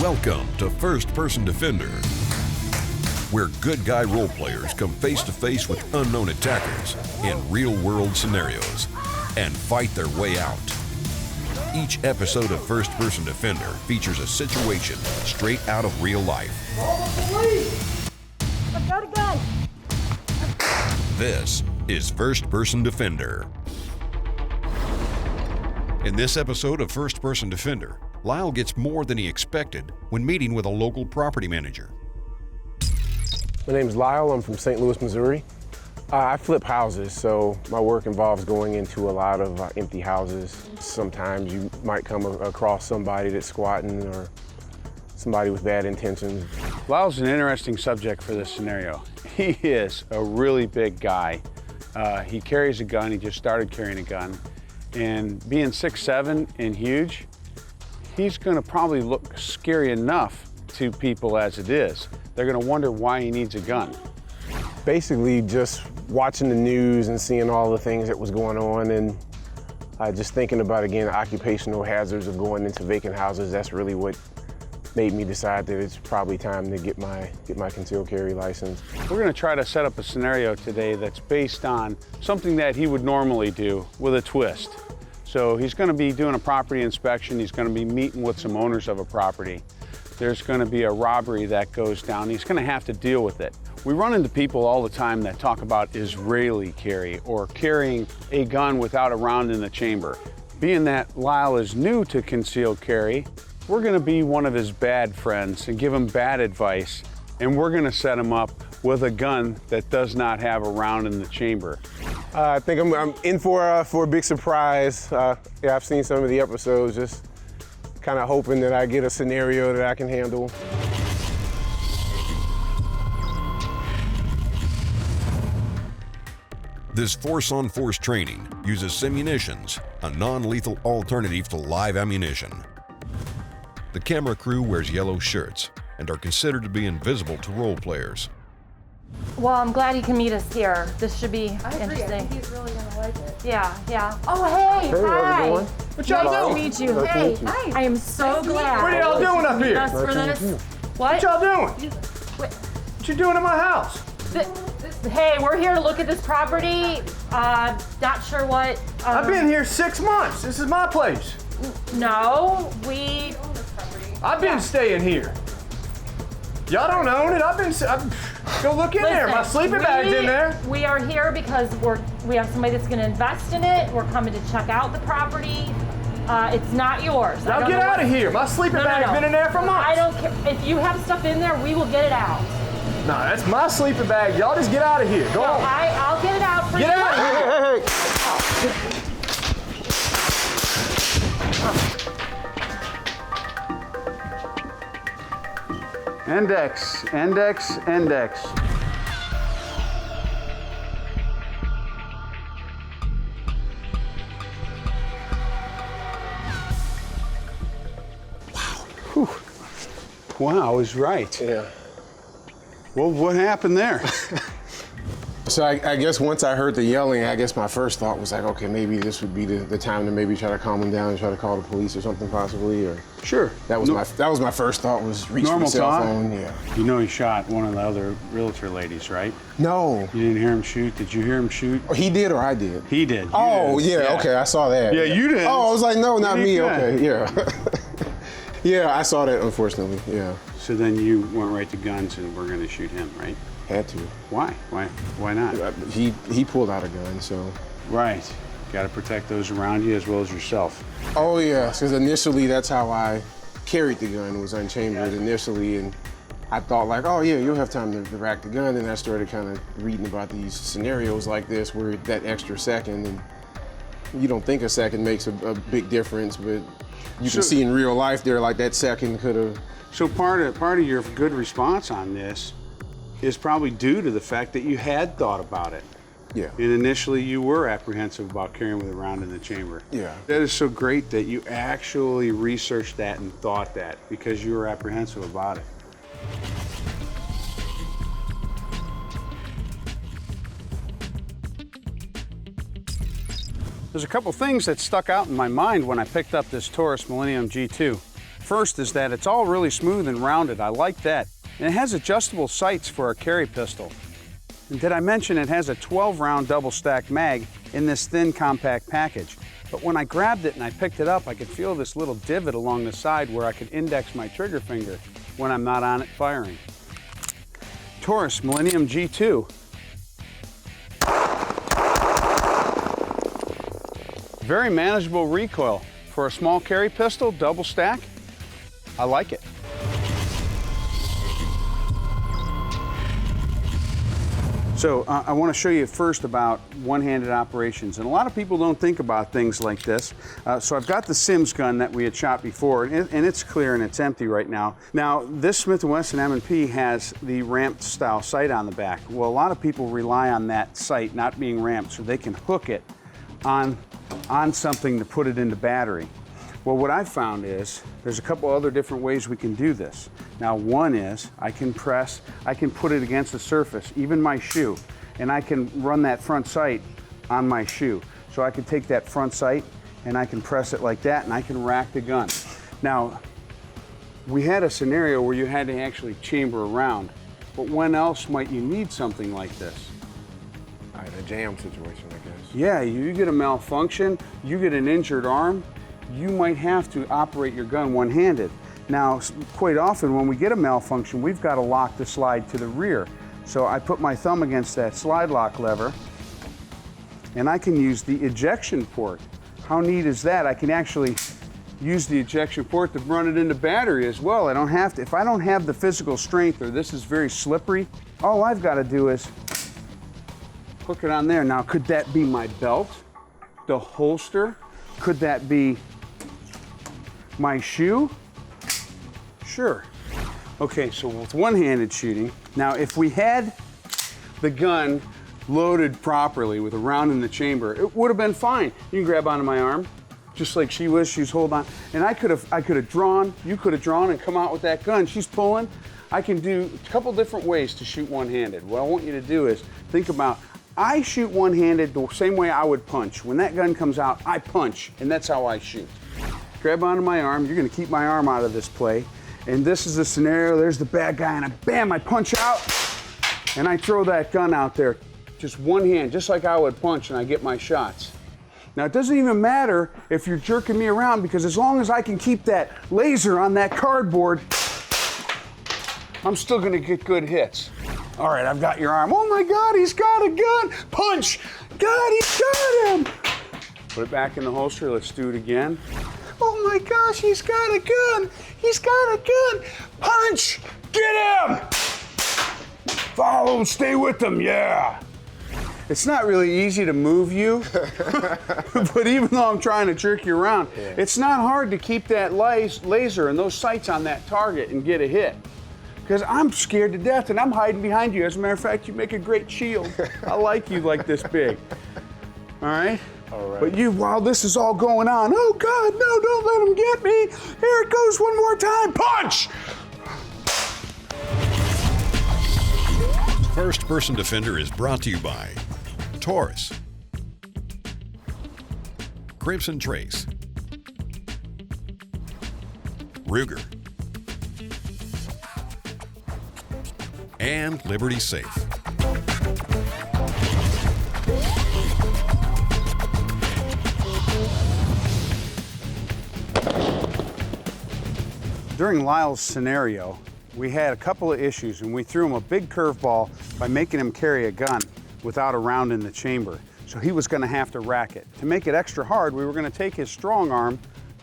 Welcome to First Person Defender, where good guy role players come face to face with unknown attackers in real-world scenarios and fight their way out. Each episode of First Person Defender features a situation straight out of real life. Call the police! I've got a gun! This is First Person Defender. In this episode of First Person Defender, Lyle gets more than he expected when meeting with a local property manager. My name is Lyle. I'm from St. Louis, Missouri. I flip houses, so my work involves going into a lot of empty houses. Sometimes you might come across somebody that's squatting or somebody with bad intentions. Lyle's an interesting subject for this scenario. He is a really big guy. He carries a gun. He just started carrying a gun. And being 6'7" and huge, he's going to probably look scary enough to people as it is. They're going to wonder why he needs a gun. Basically just watching the news and seeing all the things that was going on and just thinking about, again, occupational hazards of going into vacant houses. That's really what made me decide that it's probably time to get my concealed carry license. We're going to try to set up a scenario today that's based on something that he would normally do with a twist. So he's going to be doing a property inspection. He's going to be meeting with some owners of a property. There's going to be a robbery that goes down. He's going to have to deal with it. We run into people all the time that talk about Israeli carry or carrying a gun without a round in the chamber. Being that Lyle is new to concealed carry, we're going to be one of his bad friends and give him bad advice, and we're going to set him up with a gun that does not have a round in the chamber. I think I'm in for a big surprise. Yeah, I've seen some of the episodes, just kind of hoping that I get a scenario that I can handle. This force-on-force training uses Simunitions, a non-lethal alternative to live ammunition. The camera crew wears yellow shirts and are considered to be invisible to role players. Well, I'm glad he can meet us here. This should be I agree. I interesting. think he's really gonna like it. Yeah. Oh, hey, Hey, how's it hi. going? What y'all Nice to doing? meet you. Nice to Hey, meet you. I am so glad. What are y'all doing up here? Us for Nice to meet this. What? What y'all doing? Wait, What you doing in my house? Hey, we're here to look at this property. Not sure what. I've been here 6 months. This is my place. No, I've been staying here. Y'all don't own it. Go look in there. My sleeping bag's in there. We are here because we have somebody that's going to invest in it. We're coming to check out the property. It's not yours. Now get out of here. My sleeping bag's been in there for months. I don't care. If you have stuff in there, we will get it out. No, that's my sleeping bag. Y'all just get out of here. Go on. I'll get it out for you. Get out of here. Index, index, index. Wow, I was right. Yeah. Well, what happened there? So I guess once I heard the yelling, I guess my first thought was like, okay, maybe this would be the time to maybe try to calm him down and try to call the police or something possibly, or Sure. that was my first thought, was reach for Normal the cell talk? phone. Yeah. You know he shot one of the other realtor ladies, right? No. You didn't hear him shoot? Did you hear him shoot? Oh, he did or I did? He did. You Oh, did. yeah, okay, I saw that. Yeah, you did. Oh, I was like, no, not You me, did. okay, yeah. Yeah, I saw that, unfortunately, yeah. So then you went right to guns and we're gonna shoot him, right? Had to. Why? Why not? He pulled out a gun, so. Right. Got to protect those around you as well as yourself. Oh, yeah, because initially that's how I carried the gun, was unchambered initially, and I thought like, oh yeah, you'll have time to rack the gun, and I started kind of reading about these scenarios like this where that extra second, and you don't think a second makes a big difference, but you can see in real life there, like that second could have. So part of your good response on this is probably due to the fact that you had thought about it. Yeah. And initially you were apprehensive about carrying with a round in the chamber. Yeah. That is so great that you actually researched that and thought that because you were apprehensive about it. There's a couple things that stuck out in my mind when I picked up this Taurus Millennium G2. First is that it's all really smooth and rounded. I like that. And it has adjustable sights for a carry pistol. And did I mention it has a 12-round double-stack mag in this thin, compact package? But when I grabbed it and I picked it up, I could feel this little divot along the side where I could index my trigger finger when I'm not on it firing. Taurus Millennium G2. Very manageable recoil. For a small carry pistol, double stack, I like it. So I want to show you first about one-handed operations. And a lot of people don't think about things like this. So I've got the Sims gun that we had shot before, and it's clear and it's empty right now. Now, this Smith & Wesson M&P has the ramped style sight on the back. Well, a lot of people rely on that sight not being ramped so they can hook it on something to put it into battery. Well, what I've found is there's a couple other different ways we can do this. Now, one is I can put it against the surface, even my shoe, and I can run that front sight on my shoe. So I can take that front sight and I can press it like that and I can rack the gun. Now, we had a scenario where you had to actually chamber around, but when else might you need something like this? A jam situation, I guess. Yeah, you get a malfunction, you get an injured arm, you might have to operate your gun one-handed. Now, quite often when we get a malfunction, we've got to lock the slide to the rear. So I put my thumb against that slide lock lever, and I can use the ejection port. How neat is that? I can actually use the ejection port to run it into battery as well. I don't have to, if I don't have the physical strength or this is very slippery, all I've got to do is hook it on there. Now, could that be my belt, the holster? Could that be my shoe? Sure. Okay, so with one-handed shooting, now if we had the gun loaded properly with a round in the chamber, it would have been fine. You can grab onto my arm, just like she was holding on, and I could have drawn, you could have drawn and come out with that gun. She's pulling. I can do a couple different ways to shoot one-handed. What I want you to do is think about, I shoot one-handed the same way I would punch. When that gun comes out, I punch, and that's how I shoot. Grab onto my arm. You're gonna keep my arm out of this play. And this is the scenario, there's the bad guy, and I punch out, and I throw that gun out there. Just one hand, just like I would punch, and I get my shots. Now, it doesn't even matter if you're jerking me around, because as long as I can keep that laser on that cardboard, I'm still gonna get good hits. All right, I've got your arm. Oh my God, he's got a gun. Punch. God, he's got him. Put it back in the holster. Let's do it again. Oh my gosh, he's got a gun. He's got a gun. Punch. Get him. Follow him, stay with him, yeah. It's not really easy to move you, but even though I'm trying to jerk you around, it's not hard to keep that laser and those sights on that target and get a hit. Because I'm scared to death and I'm hiding behind you. As a matter of fact, you make a great shield. I like you like this big. All right? All right. But you, while this is all going on, oh God, no, don't let him get me. Here it goes one more time. Punch! First Person Defender is brought to you by Taurus, Crimson Trace, Ruger, and Liberty Safe. During Lyle's scenario, we had a couple of issues, and we threw him a big curveball by making him carry a gun without a round in the chamber. So he was going to have to rack it. To make it extra hard, we were going to take his strong arm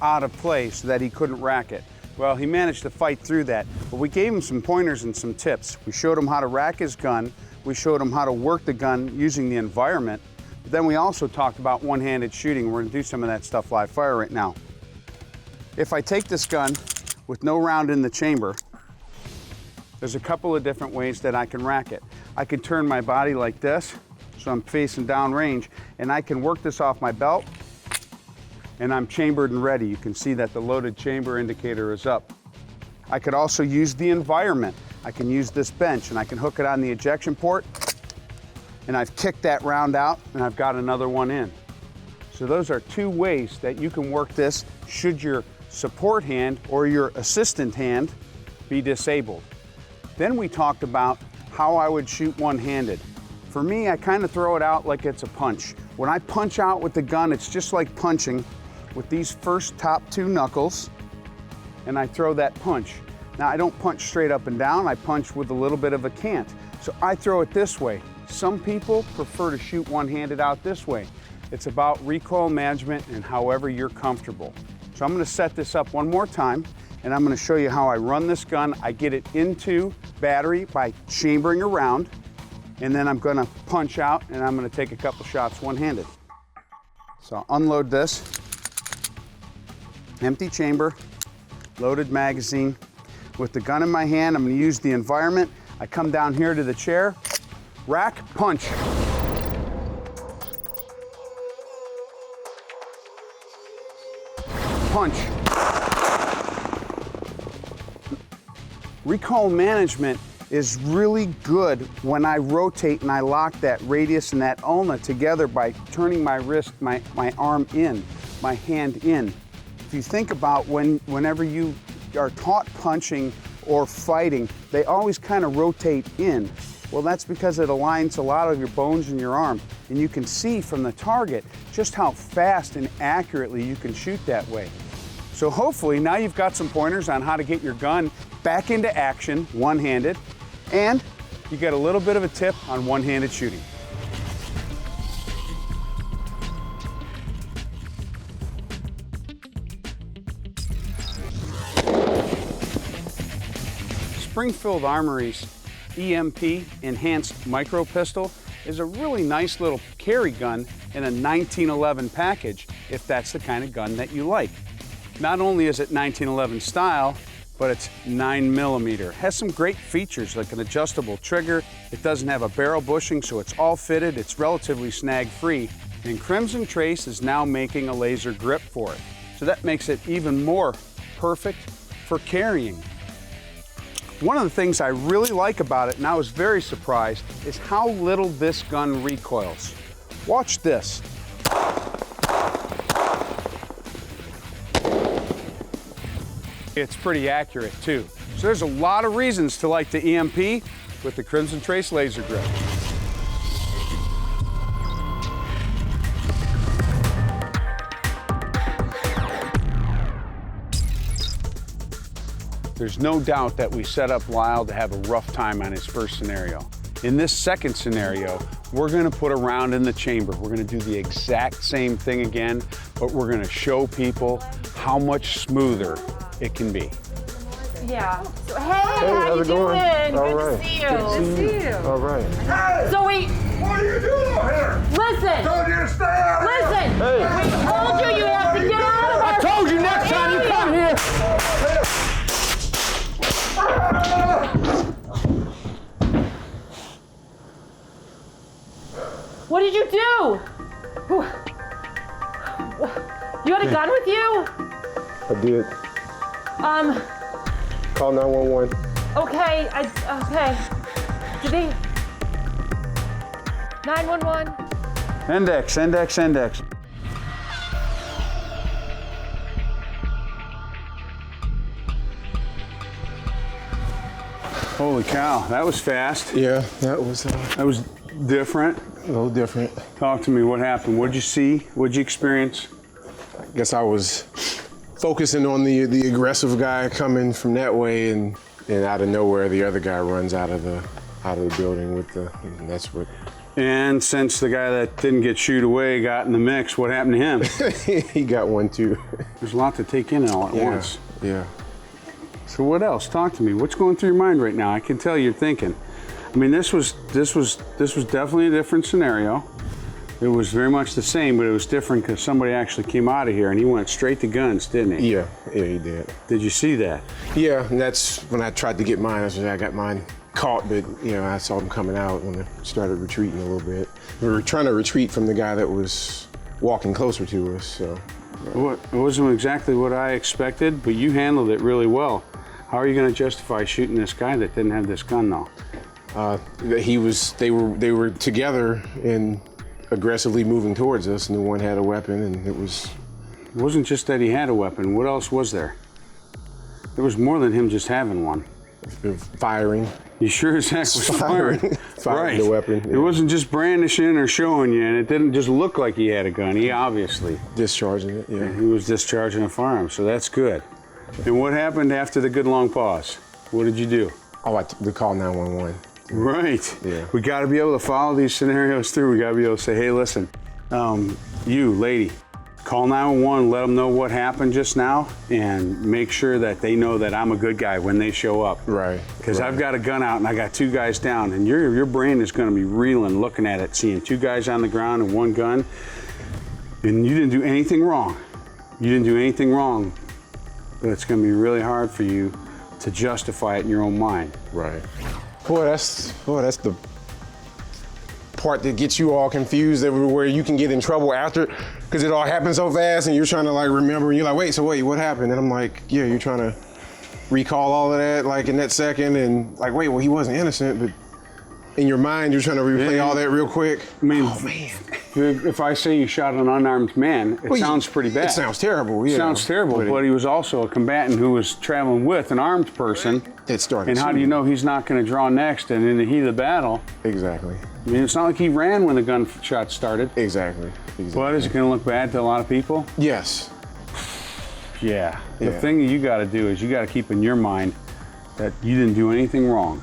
out of play so that he couldn't rack it. Well, he managed to fight through that, but we gave him some pointers and some tips. We showed him how to rack his gun. We showed him how to work the gun using the environment. But then we also talked about one-handed shooting. We're going to do some of that stuff live fire right now. If I take this gun with no round in the chamber, there's a couple of different ways that I can rack it. I can turn my body like this, so I'm facing down range, and I can work this off my belt, and I'm chambered and ready. You can see that the loaded chamber indicator is up. I could also use the environment. I can use this bench, and I can hook it on the ejection port, and I've kicked that round out, and I've got another one in. So those are two ways that you can work this should your support hand or your assistant hand be disabled. Then we talked about how I would shoot one-handed. For me, I kind of throw it out like it's a punch. When I punch out with the gun, it's just like punching with these first top 2 knuckles, and I throw that punch. Now, I don't punch straight up and down, I punch with a little bit of a cant. So I throw it this way. Some people prefer to shoot one-handed out this way. It's about recoil management and however you're comfortable. So I'm gonna set this up one more time, and I'm gonna show you how I run this gun. I get it into battery by chambering around, and then I'm gonna punch out, and I'm gonna take a couple shots one-handed. So I'll unload this. Empty chamber, loaded magazine. With the gun in my hand, I'm gonna use the environment. I come down here to the chair, rack, punch. Punch. Recoil management is really good when I rotate and I lock that radius and that ulna together by turning my wrist, my arm in, my hand in. If you think about whenever you are taught punching or fighting, they always kind of rotate in. Well, that's because it aligns a lot of your bones in your arm. And you can see from the target just how fast and accurately you can shoot that way. So hopefully now you've got some pointers on how to get your gun back into action one-handed, and you get a little bit of a tip on one-handed shooting. Springfield Armory's EMP Enhanced Micro Pistol is a really nice little carry gun in a 1911 package, if that's the kind of gun that you like. Not only is it 1911 style, but it's 9mm. Has some great features like an adjustable trigger. It doesn't have a barrel bushing, so it's all fitted. It's relatively snag-free. And Crimson Trace is now making a laser grip for it. So that makes it even more perfect for carrying. One of the things I really like about it, and I was very surprised, is how little this gun recoils. Watch this. It's pretty accurate too. So there's a lot of reasons to like the EMP with the Crimson Trace laser grip. There's no doubt that we set up Lyle to have a rough time on his first scenario. In this second scenario, we're gonna put a round in the chamber. We're gonna do the exact same thing again, but we're gonna show people how much smoother it can be. Yeah. So, hey, how you doing? Good to see you. Good to see you. All right. Hey! So wait, What are you doing over here? listen, Told you to stay out of here! listen. We told you you have to get out of our I told you next time you come here. What did you do? You had a gun with you? I did. Call 911. Okay, okay. Did they? 911? Index, index, index. Holy cow, that was fast. Yeah, that was Different. a little different. Talk to me, what happened? What'd you see? What'd you experience? I guess I was focusing on the aggressive guy coming from that way, and out of nowhere the other guy runs out of the building with and that's what. And since the guy that didn't get shooed away got in the mix, what happened to him? He got one too. There's a lot to take in all at once. Yeah. So what else? Talk to me. What's going through your mind right now? I can tell you're thinking. I mean, this was definitely a different scenario. It was very much the same, but it was different because somebody actually came out of here and he went straight to guns, didn't he? Yeah, he did. Did you see that? Yeah, and that's when I tried to get mine. I got mine caught, but I saw them coming out when I started retreating a little bit. We were trying to retreat from the guy that was walking closer to us. So It wasn't exactly what I expected, but you handled it really well. How are you going to justify shooting this guy that didn't have this gun, though? they were together and aggressively moving towards us, and the one had a weapon, and it was It wasn't just that he had a weapon. What else was there? There was more than him just having one. Firing. You sure as heck was firing. Firing the weapon. It wasn't just brandishing or showing you, and it didn't just look like he had a gun. He obviously. Discharging it, yeah. He was discharging a firearm, so that's good. And what happened after the good long pause? What did you do? Oh, we called 911. Right. Yeah. We got to be able to follow these scenarios through. We got to be able to say, hey, listen, you, lady, call 911, let them know what happened just now, and make sure that they know that I'm a good guy when they show up. Right. Because I've got a gun out and I got 2 guys down, and your brain is going to be reeling looking at it, seeing 2 guys on the ground and 1 gun, and you didn't do anything wrong. You didn't do anything wrong, but it's going to be really hard for you to justify it in your own mind. Right. Boy, that's the part that gets you all confused, where you can get in trouble after, because it all happens so fast and you're trying to like remember, and you're like, wait, what happened? And I'm like, yeah, you're trying to recall all of that like in that second, and like, wait, well, he wasn't innocent, but in your mind, you're trying to replay all that real quick. I mean, oh man. If I say you shot an unarmed man, it sounds pretty bad. It sounds terrible, yeah. It sounds terrible, but he was also a combatant who was traveling with an armed person. That started. And how do you know he's not going to draw next and in the heat of the battle? Exactly. I mean, it's not like he ran when the gunshot started. Exactly. But is it going to look bad to a lot of people? Yes. Yeah. The thing that you got to do is you got to keep in your mind that you didn't do anything wrong.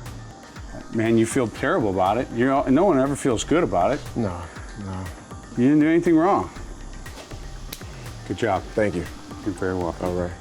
Man, you feel terrible about it. No one ever feels good about it. No. You didn't do anything wrong. Good job. Thank you. You're very welcome. All right.